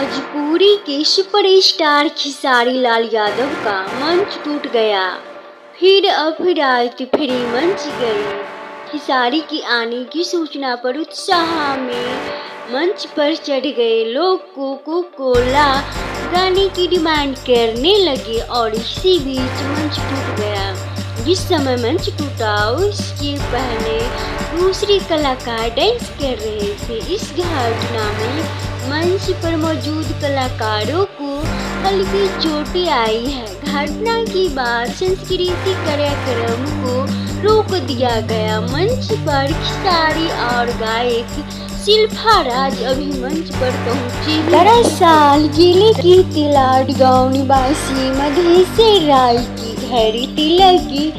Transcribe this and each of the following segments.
भोजपुरी के सुपरस्टार खेसारी लाल यादव का मंच टूट गया। फिर अफरात फिरी मंच गई। खेसारी के आने की सूचना पर उत्साह में मंच पर चढ़ गए लोग कोको कोला गाने की डिमांड करने लगे और इसी बीच मंच टूट गया। जिस समय मंच टूटा उसके पहले दूसरे कलाकार डांस कर रहे थे। इस घटना में मंच पर मौजूद कलाकारों को हल्की चोटें आई है। घटना के बाद सांस्कृतिक कार्यक्रम को रोक दिया गया। मंच पर खेसारी और गायक शिल्पा राज अभी मंच पर पहुंचे। दरअसल जिले की तिलाड गांव निवासी मधेश्वर राय की घर तिलक की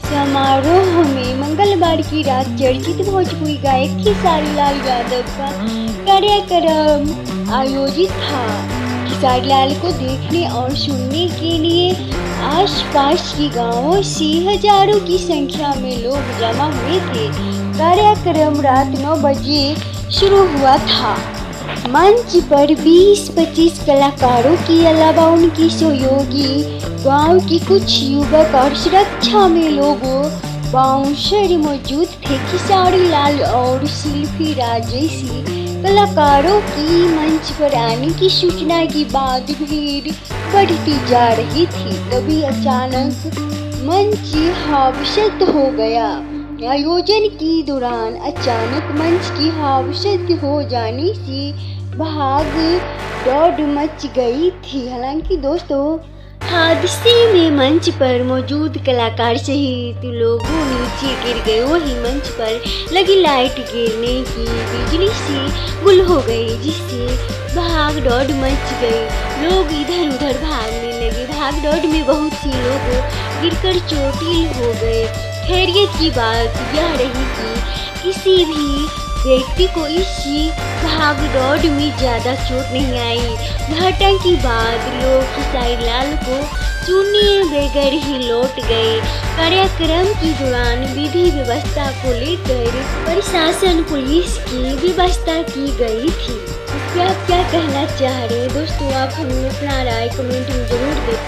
समारोह में मंगलवार की रात चर्चित भोजपुरी गायक खेसारी लाल यादव का कार्यक्रम आयोजित था। खेसारी लाल को देखने और सुनने के लिए आसपास के गांवों से हजारों की संख्या में लोग जमा हुए थे। कार्यक्रम रात 9 बजे शुरू हुआ था। मंच पर 20-25 कलाकारों के अलावा उनके सहयोगी, गांव के कुछ युवक और सुरक्षा में लोगों बाउंसर मौजूद थे। खेसारी लाल और शिल्पी राज जैसी कलाकारों की मंच पर आने की सूचना के बाद भीड़ बढ़ती जा रही थी। तभी अचानक मंच हादसा हो गया। आयोजन के दौरान अचानक मंच की हादसा हो जाने से भाग दौड़ मच गई थी। हालांकि दोस्तों, हादसे में मंच पर मौजूद कलाकार सहित लोगों नीचे गिर गए। वही मंच पर लगी लाइट गिरने की बिजली से गुल हो गई, जिससे भाग दौड़ मच गई। लोग इधर उधर भागने लगे। भाग दौड़ में बहुत से लोग गिरकर चोटिल हो गए। खैरियत की बात यह रही कि किसी भी व्यक्ति को इस भाग दौड़ में ज़्यादा चोट नहीं आई। घटना के बाद लोग खेसारी लाल को सुने बगैर ही लौट गए। कार्यक्रम के दौरान विधि व्यवस्था को लेकर प्रशासन पुलिस की व्यवस्था की गई थी। आप क्या कहना चाह रहे हैं दोस्तों? आप हमें अपना राय कमेंट में जरूर दें।